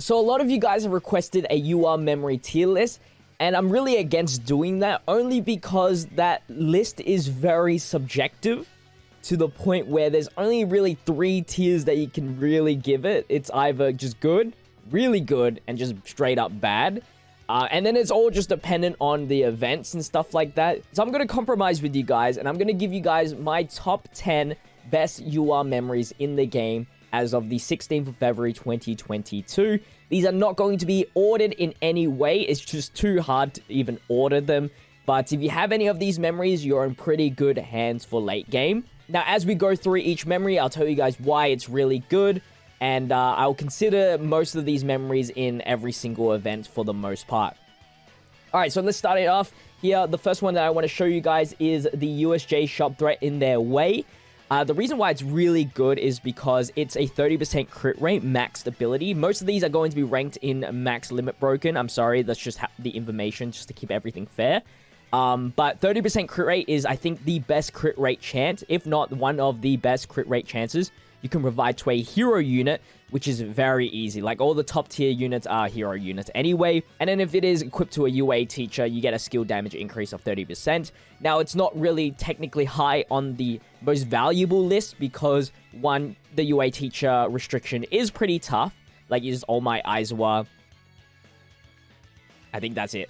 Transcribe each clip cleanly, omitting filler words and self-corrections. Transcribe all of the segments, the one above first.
So a lot of you guys have requested a UR memory tier list, and I'm really against doing that only because that list is very subjective to the point where there's only really 3 tiers that you can really give it. It's either just good, really good, and just straight up bad. And then it's all just dependent on the events and stuff like that. So I'm going to compromise with you guys, and I'm going to give you guys my top 10 best UR memories in the game as of the 16th of February 2022. These are not going to be ordered in any way. It's just too hard to even order them. But if you have any of these memories, you're in pretty good hands for late game. Now, as we go through each memory, I'll tell you guys why it's really good. And I'll consider most of these memories in every single event for the most part. Alright, so let's start it off here. The first one that I want to show you guys is the USJ shop threat in their way. The reason why it's really good is because it's a 30% crit rate, maxed ability. Most of these are going to be ranked in max limit broken. I'm sorry, that's just the information, just to keep everything fair. But 30% crit rate is, I think, the best crit rate chance, if not one of the best crit rate chances you can provide to a hero unit, which is very easy. Like, all the top tier units are hero units anyway. And then if it is equipped to a UA teacher, you get a skill damage increase of 30%. Now, it's not really technically high on the most valuable list because, one, the UA teacher restriction is pretty tough. Like, it's All Might Aizawa. I think that's it.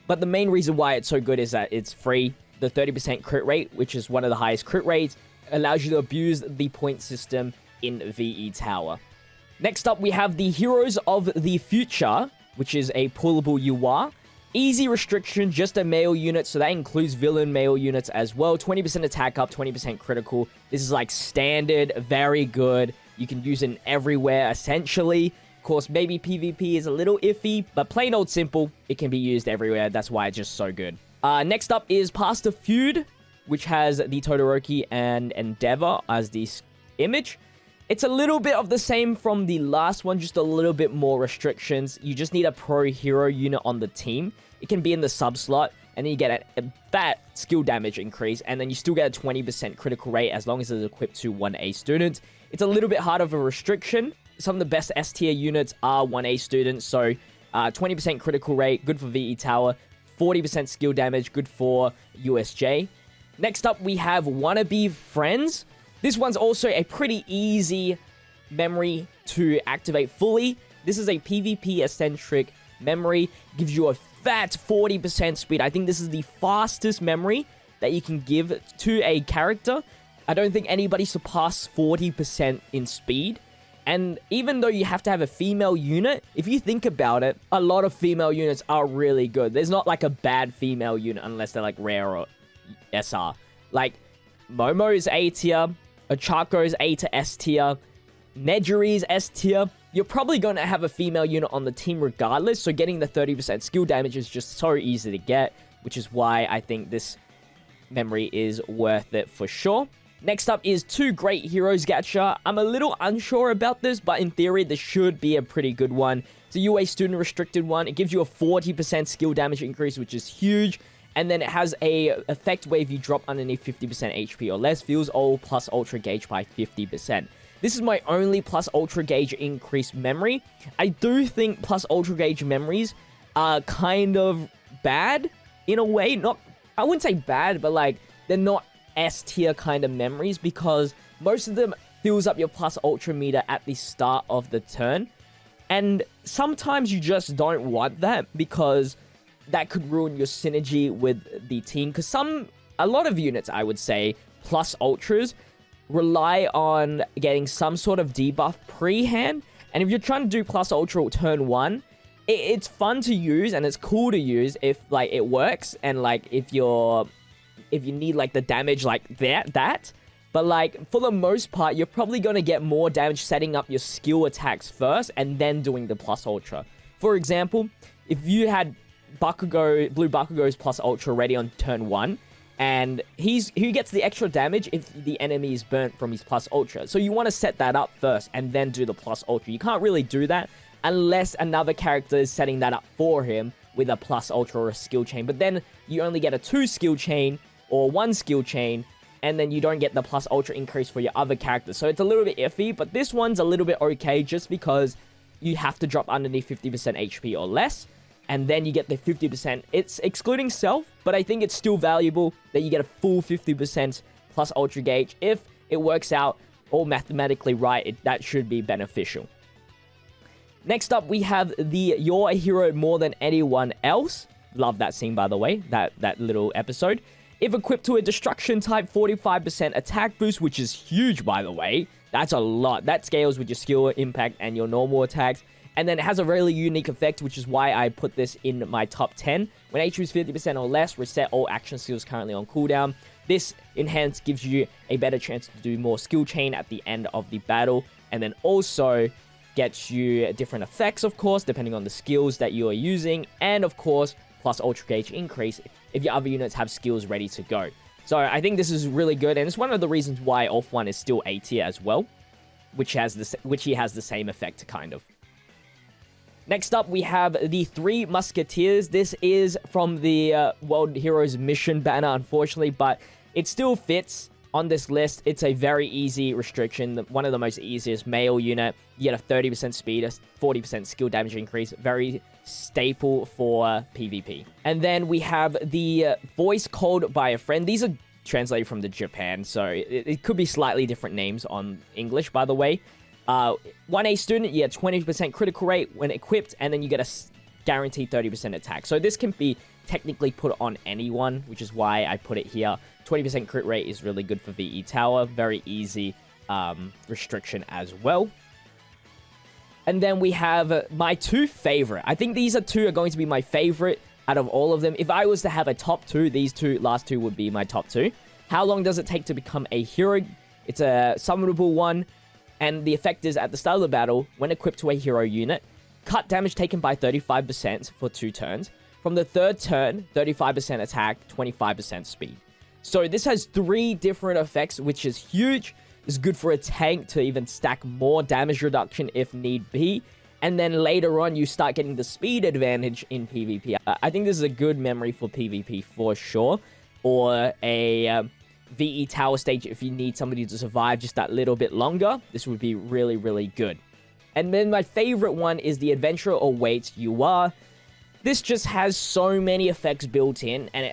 But the main reason why it's so good is that it's free. The 30% crit rate, which is one of the highest crit rates, allows you to abuse the point system in VE Tower. Next up, we have the Heroes of the Future, which is a pullable UR. Easy restriction, just a male unit, so that includes villain male units as well. 20% attack up, 20% critical. This is like standard, very good. You can use it everywhere, essentially. Of course, maybe PvP is a little iffy, but plain old simple, it can be used everywhere. That's why it's just so good. Next up is Pastor Feud, which has the Todoroki and Endeavor as the image. It's a little bit of the same from the last one, just a little bit more restrictions. You just need a pro hero unit on the team. It can be in the sub slot, and then you get a fat skill damage increase, and then you still get a 20% critical rate as long as it's equipped to 1A students. It's a little bit hard of a restriction. Some of the best S tier units are 1A students, so 20% critical rate, good for VE Tower. 40% skill damage, good for USJ. Next up, we have Wannabe Friends. This one's also a pretty easy memory to activate fully. This is a PvP-eccentric memory. Gives you a fat 40% speed. I think this is the fastest memory that you can give to a character. I don't think anybody surpassed 40% in speed. And even though you have to have a female unit, if you think about it, a lot of female units are really good. There's not like a bad female unit unless they're like rare or SR. Like, Momo is A tier, Ochako is A to S tier, Nejiri is S tier. You're probably going to have a female unit on the team regardless, so getting the 30% skill damage is just so easy to get, which is why I think this memory is worth it for sure. Next up is 2 Great Heroes Gacha. I'm a little unsure about this, but in theory, this should be a pretty good one. It's a UA student restricted one. It gives you a 40% skill damage increase, which is huge. And then it has a effect where if you drop underneath 50% HP or less, feels all plus Ultra Gauge by 50%. This is my only plus Ultra Gauge increased memory. I do think plus Ultra Gauge memories are kind of bad in a way. Not, I wouldn't say bad, but like, they're not S tier kind of memories because most of them fills up your plus ultra meter at the start of the turn, and sometimes you just don't want that because that could ruin your synergy with the team. Because a lot of units, I would say, plus ultras rely on getting some sort of debuff pre-hand, and if you're trying to do plus ultra turn 1, it's fun to use and it's cool to use if like it works, and like if you need like the damage like that. But like for the most part, you're probably going to get more damage setting up your skill attacks first and then doing the plus ultra. For example, if you had Blue Bakugo's plus ultra ready on turn 1, and he gets the extra damage if the enemy is burnt from his plus ultra. So you want to set that up first and then do the plus ultra. You can't really do that unless another character is setting that up for him with a plus ultra or a skill chain. But then you only get a 2 skill chain or 1 skill chain, and then you don't get the plus ultra increase for your other characters. So it's a little bit iffy, but this one's a little bit okay just because you have to drop underneath 50% HP or less. And then you get the 50%. It's excluding self, but I think it's still valuable that you get a full 50% plus Ultra Gauge. If it works out all mathematically right, that should be beneficial. Next up, we have the You're a Hero More Than Anyone Else. Love that scene, by the way, that little episode. If equipped to a Destruction type, 45% attack boost, which is huge, by the way. That's a lot. That scales with your skill, impact, and your normal attacks. And then it has a really unique effect, which is why I put this in my top 10. When HP is 50% or less, reset all action skills currently on cooldown. This enhance gives you a better chance to do more skill chain at the end of the battle. And then also gets you different effects, of course, depending on the skills that you are using. And of course, plus Ultra Gauge increase if your other units have skills ready to go. So I think this is really good. And it's one of the reasons why Off 1 is still A tier as well, which he has the same effect, kind of. Next up, we have the 3 Musketeers. This is from the World Heroes Mission banner, unfortunately, but it still fits on this list. It's a very easy restriction, one of the most easiest male unit. You get a 30% speed, a 40% skill damage increase, very staple for PvP. And then we have the Voice Called by a Friend. These are translated from the Japan, so it could be slightly different names on English, by the way. 1A student, you get 20% critical rate when equipped, and then you get a guaranteed 30% attack. So this can be technically put on anyone, which is why I put it here. 20% crit rate is really good for VE Tower. Very easy restriction as well. And then we have my 2 favorite. I think these are going to be my favorite out of all of them. If I was to have a top 2, these last two would be my top 2. How long does it take to become a hero? It's a summonable one. And the effect is, at the start of the battle, when equipped to a hero unit, cut damage taken by 35% for 2 turns. From the 3rd turn, 35% attack, 25% speed. So this has 3 different effects, which is huge. It's good for a tank to even stack more damage reduction if need be. And then later on, you start getting the speed advantage in PvP. I think this is a good memory for PvP for sure. Or a VE Tower stage, if you need somebody to survive just that little bit longer, this would be really, really good. And then my favorite one is the Adventurer Awaits Youre. This just has so many effects built in, and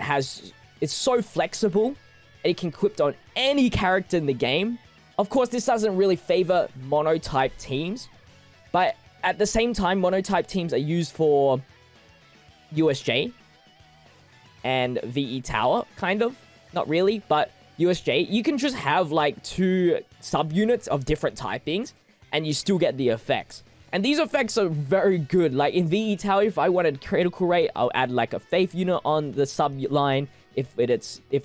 it's so flexible. It can equip on any character in the game. Of course, this doesn't really favor monotype teams, but at the same time, monotype teams are used for USJ and VE Tower, kind of. Not really, but USJ, you can just have like 2 subunits of different typings, and you still get the effects. And these effects are very good. Like in VE Tower, if I wanted critical rate, I'll add like a Faith unit on the sub line. If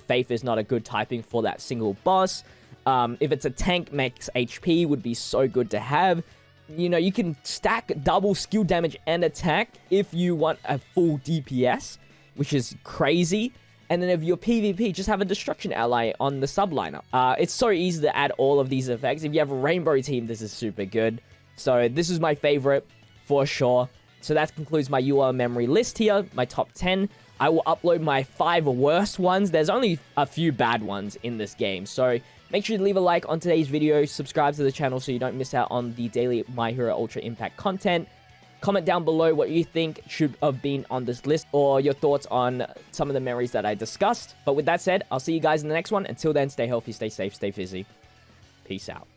Faith is not a good typing for that single boss. If it's a tank, max HP would be so good to have. You know, you can stack double skill damage and attack if you want a full DPS, which is crazy. And then if you're PvP, just have a Destruction ally on the sub lineup. It's so easy to add all of these effects. If you have a Rainbow team, this is super good. So this is my favorite for sure. So that concludes my UR memory list here, my top 10. I will upload my 5 worst ones. There's only a few bad ones in this game. So make sure to leave a like on today's video. Subscribe to the channel so you don't miss out on the daily My Hero Ultra Impact content. Comment down below what you think should have been on this list, or your thoughts on some of the memories that I discussed. But with that said, I'll see you guys in the next one. Until then, stay healthy, stay safe, stay fizzy. Peace out.